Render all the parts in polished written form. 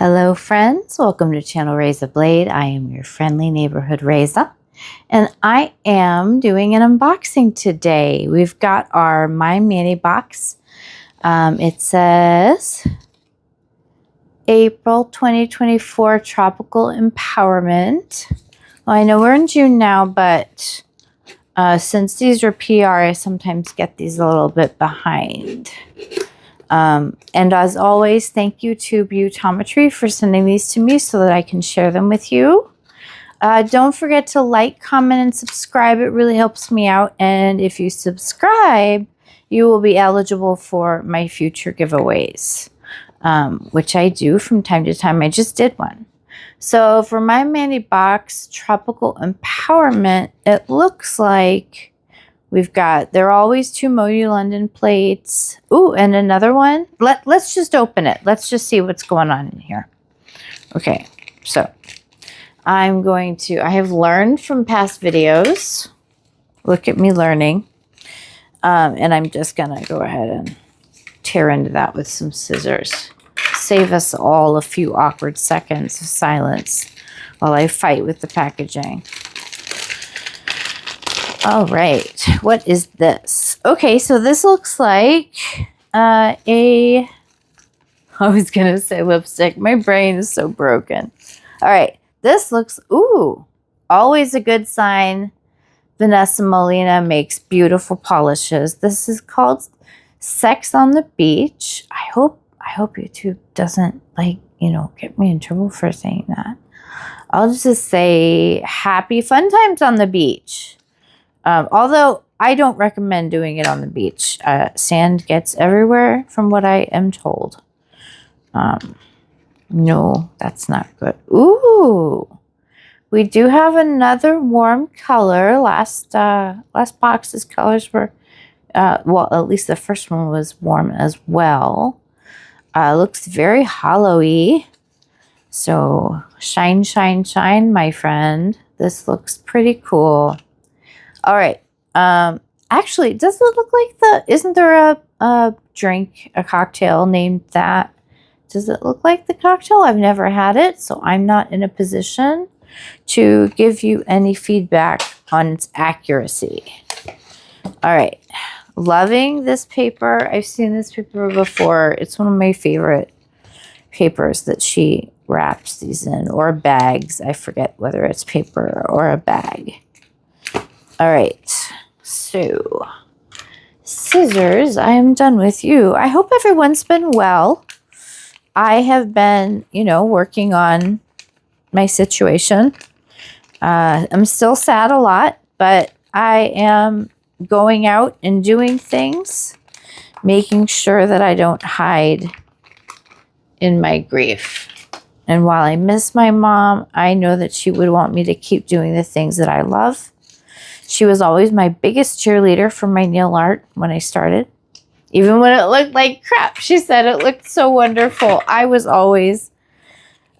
Hello friends, welcome to channel Reza Blade. I am your friendly neighborhood Reza, and I am doing an unboxing today. We've got our My Mani box. It says April 2024 Tropical Empowerment. Well, I know we're in June now, but since these are PR, I sometimes get these a little bit behind. And as always, thank you to Beautometry for sending these to me so that I can share them with you. Don't forget to like, comment, and subscribe. It really helps me out. And if you subscribe, you will be eligible for my future giveaways, which I do from time to time. I just did one. So for My Mani box, Tropical Empowerment, it looks like there are always two MoYou London plates. Ooh, and another one. Let's just open it. Let's just see what's going on in here. Okay, so I have learned from past videos. Look at me learning. And I'm just gonna go ahead and tear into that with some scissors. Save us all a few awkward seconds of silence while I fight with the packaging. All right, what is this? Okay, so this looks like I was gonna say lipstick. My brain is so broken. All right, this looks, ooh, always a good sign. Vanessa Molina makes beautiful polishes. This is called Sex on the Beach. I hope YouTube doesn't, get me in trouble for saying that. I'll just say happy fun times on the beach. Although I don't recommend doing it on the beach. Sand gets everywhere from what I am told. No, that's not good. Ooh, we do have another warm color. Last box's colors were, well, at least the first one was warm as well. Looks very hollowy. So shine, shine, shine, my friend. This looks pretty cool. All right. Actually, does it look like isn't there a drink, a cocktail named that? Does it look like the cocktail? I've never had it, so I'm not in a position to give you any feedback on its accuracy. All right. Loving this paper. I've seen this paper before. It's one of my favorite papers that she wraps these in, or bags. I forget whether it's paper or a bag. All right, so scissors, I am done with you. I hope everyone's been well. I have been, working on my situation. I'm still sad a lot, but I am going out and doing things, making sure that I don't hide in my grief. And while I miss my mom, I know that she would want me to keep doing the things that I love. She was always my biggest cheerleader for my nail art when I started. Even when it looked like crap, she said it looked so wonderful. I was always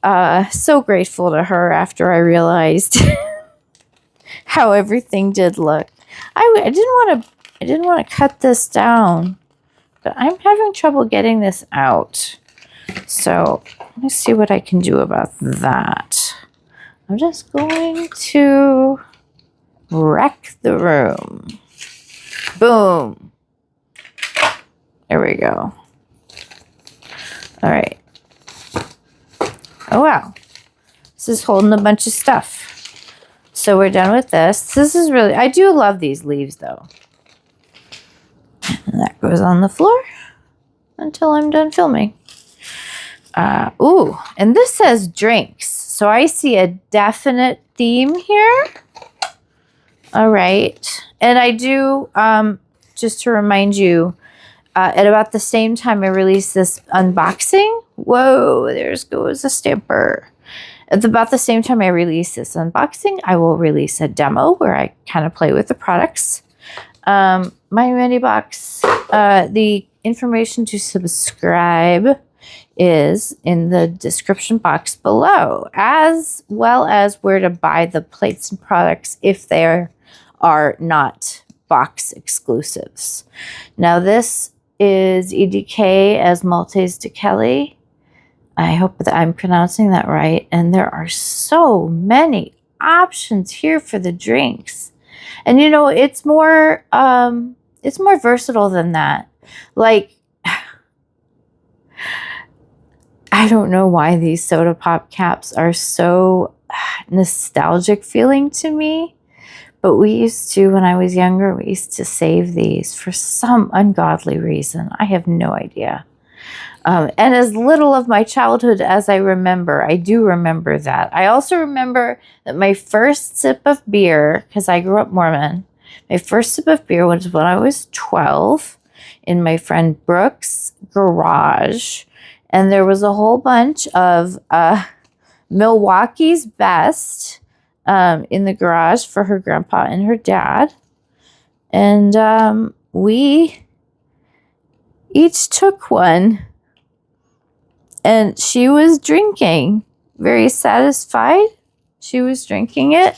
so grateful to her after I realized how everything did look. I didn't want to cut this down, but I'm having trouble getting this out. So let me see what I can do about that. I'm just going to wreck the room. Boom. There we go. All right. Oh, wow. This is holding a bunch of stuff. So we're done with this. This is really, I do love these leaves though. And that goes on the floor until I'm done filming. Ooh, and this says drinks. So I see a definite theme here. All right. And I do, just to remind you, at about the same time I released this unboxing. Whoa, there goes a stamper. At about the same time I release this unboxing, I will release a demo where I kind of play with the products. My Mani box, the information to subscribe is in the description box below, as well as where to buy the plates and products if they're are not box exclusives. Now this is EDK as Maltese de Kelly. I hope that I'm pronouncing that right. And there are so many options here for the drinks. And you know, it's more versatile than that. Like, I don't know why these soda pop caps are so nostalgic feeling to me. But we used to, when I was younger, we used to save these for some ungodly reason. I have no idea. And as little of my childhood as I remember, I do remember that. I also remember that my first sip of beer, because I grew up Mormon, my first sip of beer was when I was 12 in my friend Brooke's garage. And there was a whole bunch of Milwaukee's Best in the garage for her grandpa and her dad. And we each took one. And she was drinking, very satisfied. She was drinking it.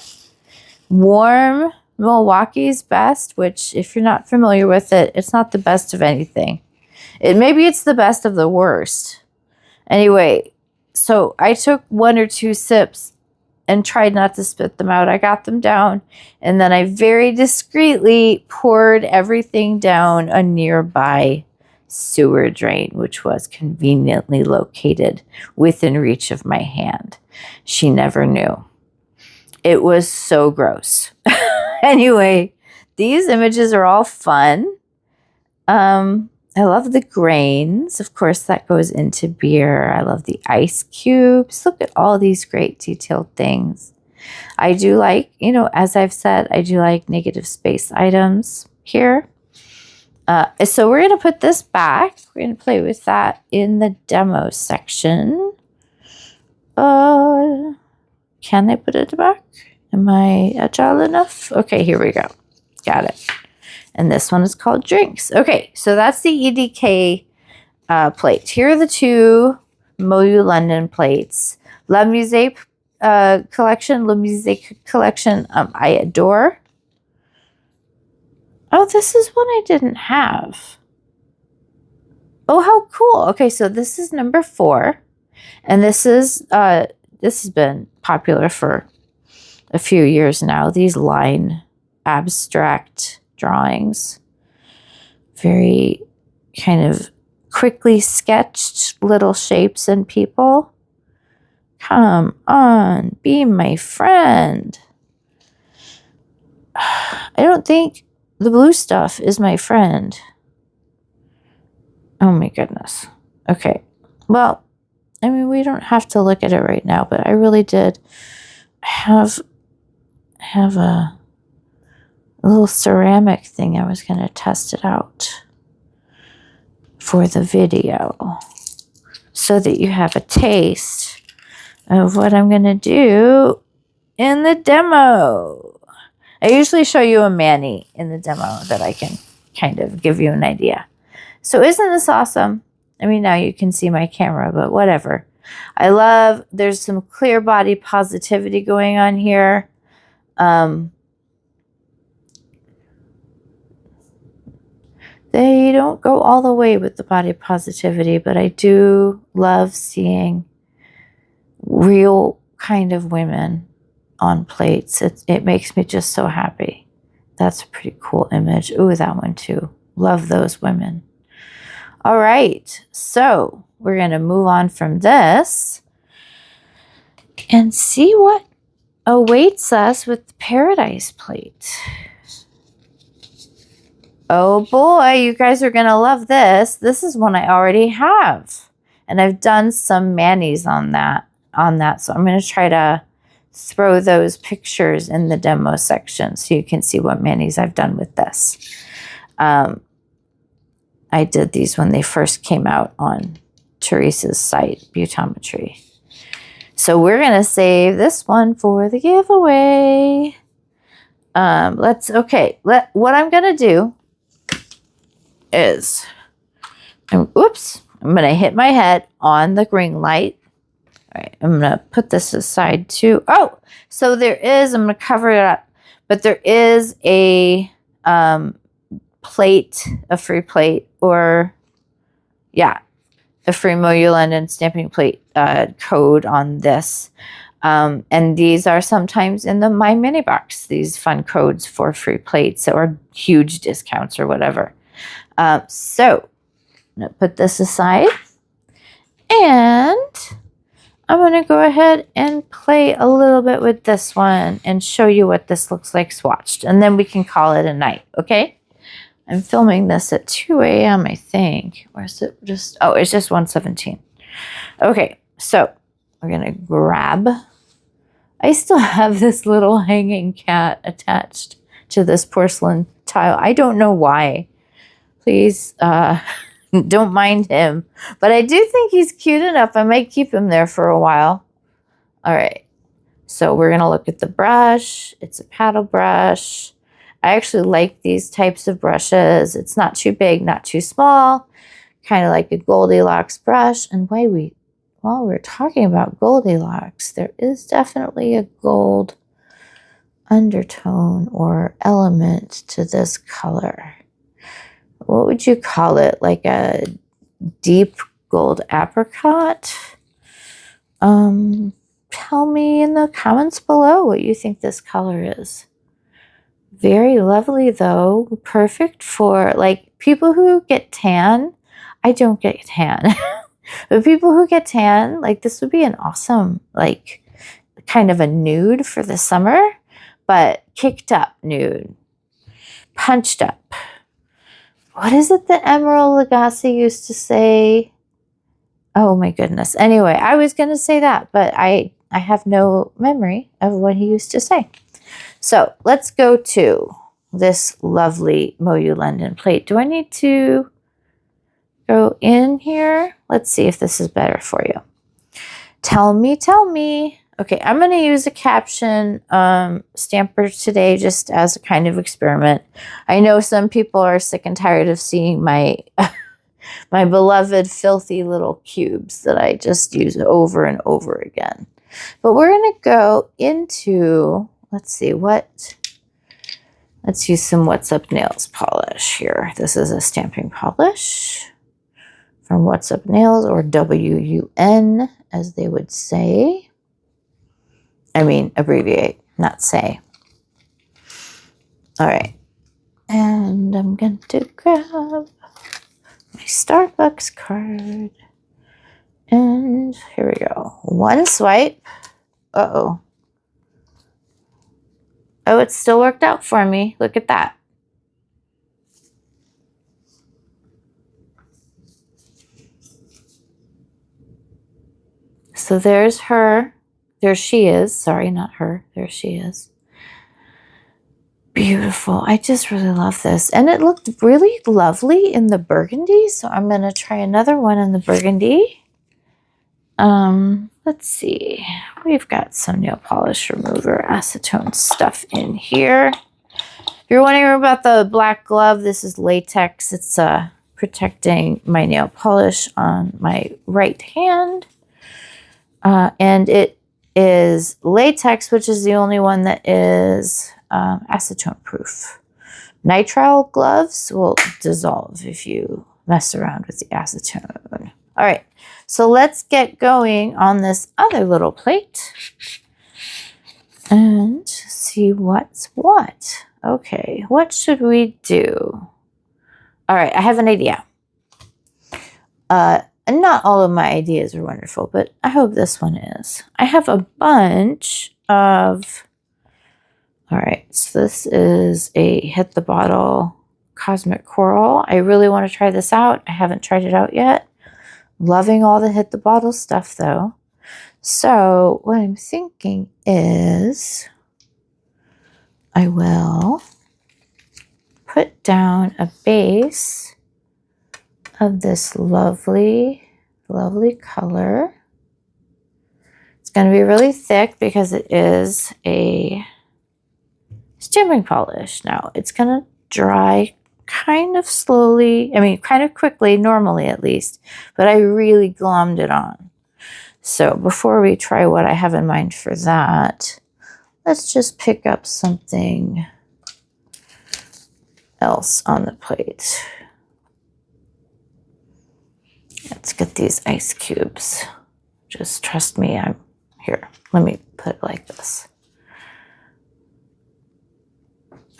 Warm Milwaukee's Best, which if you're not familiar with it, it's not the best of anything. Maybe it's the best of the worst. Anyway, so I took 1 or 2 sips and tried not to spit them out. I got them down, and then I very discreetly poured everything down a nearby sewer drain, which was conveniently located within reach of my hand. She never knew. It was so gross. Anyway, these images are all fun. I love the grains. Of course, that goes into beer. I love the ice cubes. Look at all these great detailed things. I do like, you know, as I've said, I do like negative space items here. So we're going to put this back. We're going to play with that in the demo section. Can I put it back? Am I agile enough? Okay, here we go. Got it. And this one is called Drinks. Okay, so that's the EDK plate. Here are the 2 MoYou London plates. Le Musée collection, Le Musée collection, I adore. Oh, this is one I didn't have. Oh, how cool. Okay, so this is number 4. And this has been popular for a few years now. These line abstract drawings. Very kind of quickly sketched little shapes and people. Come on, be my friend. I don't think the blue stuff is my friend. Oh my goodness. Okay. Well, I mean, we don't have to look at it right now, but I really did have a little ceramic thing. I was going to test it out for the video so that you have a taste of what I'm going to do in the demo. I usually show you a mani in the demo that I can kind of give you an idea. So isn't this awesome? I mean, now you can see my camera, but whatever. I love, there's some clear body positivity going on here. They don't go all the way with the body positivity, but I do love seeing real kind of women on plates. It makes me just so happy. That's a pretty cool image. Ooh, that one too. Love those women. All right, so we're going to move on from this and see what awaits us with the Paradise plate. Oh boy, you guys are going to love this. This is one I already have. And I've done some manis on that. So I'm going to try to throw those pictures in the demo section so you can see what manis I've done with this. I did these when they first came out on Teresa's site, Beautometry. So we're going to save this one for the giveaway. What I'm going to do is, I'm going to hit my head on the ring light. All right, I'm going to put this aside too. Oh, so there is, I'm going to cover it up, but there is a plate, a free plate, or yeah, a free MoYou London stamping plate code on this. And these are sometimes in the My Mini Box, these fun codes for free plates or huge discounts or whatever. So I'm going to put this aside. And I'm going to go ahead and play a little bit with this one and show you what this looks like swatched. And then we can call it a night, okay? I'm filming this at 2 a.m., I think. Or is it just... Oh, it's just 1:17. Okay, so we're going to grab... I still have this little hanging cat attached to this porcelain tile. I don't know why. Please don't mind him. But I do think he's cute enough. I might keep him there for a while. All right. So we're going to look at the brush. It's a paddle brush. I actually like these types of brushes. It's not too big, not too small. Kind of like a Goldilocks brush. And while we're talking about Goldilocks, there is definitely a gold undertone or element to this color. What would you call it? Like a deep gold apricot? Tell me in the comments below what you think this color is. Very lovely though. Perfect for like people who get tan. I don't get tan. But people who get tan, like this would be an awesome, like kind of a nude for the summer, but kicked up nude, punched up. What is it that Emerald Lagasse used to say? Oh my goodness. Anyway, I was going to say that, but I have no memory of what he used to say. So let's go to this lovely MoYou London plate. Do I need to go in here? Let's see if this is better for you. Tell me, tell me. Okay, I'm going to use a caption stamper today just as a kind of experiment. I know some people are sick and tired of seeing my my beloved filthy little cubes that I just use over and over again. But we're going to go into, let's see, let's use some What's Up Nails polish here. This is a stamping polish from What's Up Nails, or WUN, as they would say. I mean, abbreviate, not say. All right. And I'm going to grab my Starbucks card. And here we go. One swipe. Uh-oh. Oh, it still worked out for me. Look at that. So there's her. There she is. Sorry, not her. There she is. Beautiful. I just really love this. And it looked really lovely in the burgundy. So I'm going to try another one in the burgundy. Let's see. We've got some nail polish remover acetone stuff in here. If you're wondering about the black glove, this is latex. It's protecting my nail polish on my right hand. And it is latex, which is the only one that is acetone proof. Nitrile gloves will dissolve if you mess around with the acetone. All right, so let's get going on this other little plate and see what's what. Okay, what should we do? All right, I have an idea. And not all of my ideas are wonderful, but I hope this one is. I have a bunch of... All right, so this is a Hit the Bottle Cosmic Coral. I really want to try this out. I haven't tried it out yet. Loving all the Hit the Bottle stuff, though. So what I'm thinking is I will put down a base of this lovely, lovely color. It's going to be really thick because it is a stamping polish. Now, it's going to dry kind of slowly, I mean, kind of quickly, normally at least, but I really glommed it on. So before we try what I have in mind for that, let's just pick up something else on the plate. Let's get these ice cubes. Just trust me, I'm here. Let me put it like this.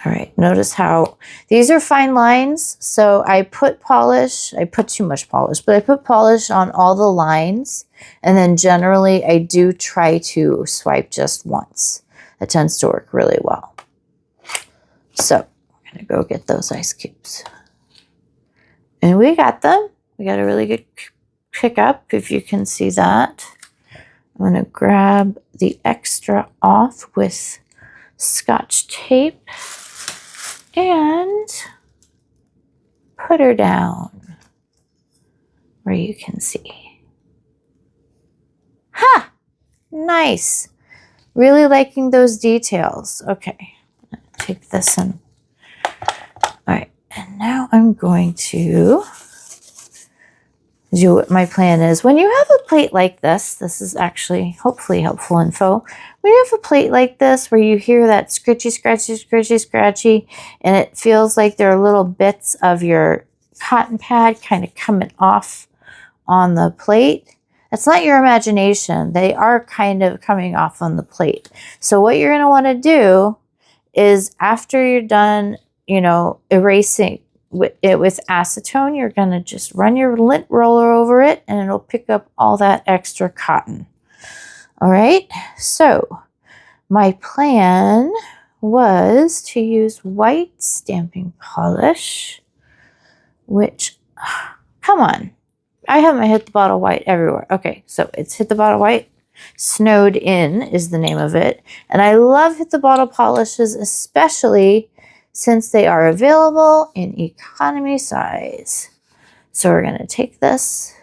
All right, notice how these are fine lines. So I put polish, I put too much polish, but I put polish on all the lines. And then generally I do try to swipe just once. That tends to work really well. So I'm gonna go get those ice cubes. And we got them. We got a really good pickup, if you can see that. I'm gonna grab the extra off with Scotch tape and put her down where you can see. Ha! Nice. Really liking those details. Okay, take this and all right, and now I'm going to do what my plan is. When you have a plate like this is actually hopefully helpful info. When you have a plate like this where you hear that scratchy, scratchy, scratchy, scratchy, and it feels like there are little bits of your cotton pad kind of coming off on the plate, that's not your imagination. They are kind of coming off on the plate. So what you're going to want to do is after you're done, you know, erasing with acetone, you're going to just run your lint roller over it and it'll pick up all that extra cotton. All right, so my plan was to use white stamping polish, which, come on, I have my Hit the Bottle White everywhere. Okay, so it's Hit the Bottle White. Snowed In is the name of it. And I love Hit the Bottle polishes, especially since they are available in economy size. So we're going to take this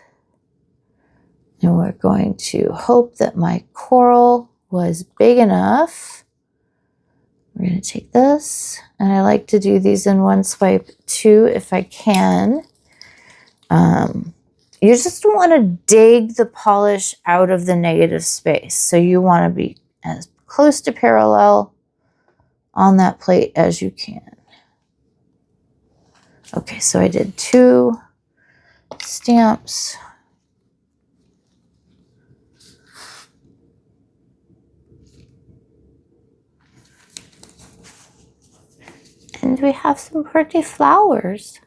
and we're going to hope that my coral was big enough. We're going to take this, and I like to do these in one swipe too if I can. You just want to dig the polish out of the negative space. So you want to be as close to parallel on that plate as you can. Okay, so I did 2 stamps. And we have some pretty flowers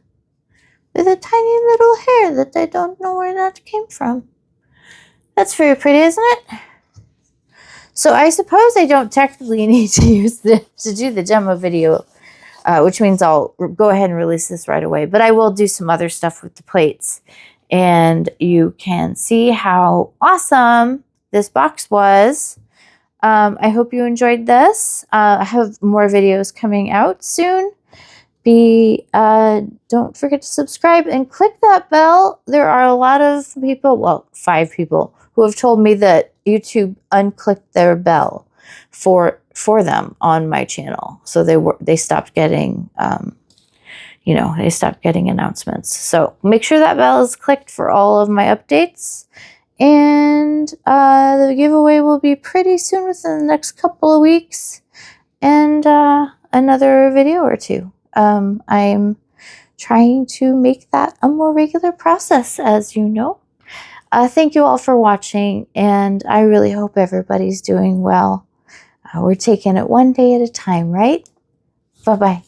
with a tiny little hair that I don't know where that came from. That's very pretty, isn't it? So I suppose I don't technically need to use to do the demo video, which means I'll go ahead and release this right away. But I will do some other stuff with the plates. And you can see how awesome this box was. I hope you enjoyed this. I have more videos coming out soon. Don't forget to subscribe and click that bell. There are a lot of people, well, 5 people, who have told me that YouTube unclicked their bell for them on my channel. So they stopped getting, you know, they stopped getting announcements. So make sure that bell is clicked for all of my updates. And the giveaway will be pretty soon, within the next couple of weeks, and another video or 2. I'm trying to make that a more regular process, as you know. Thank you all for watching, and I really hope everybody's doing well. We're taking it one day at a time, right? Bye-bye.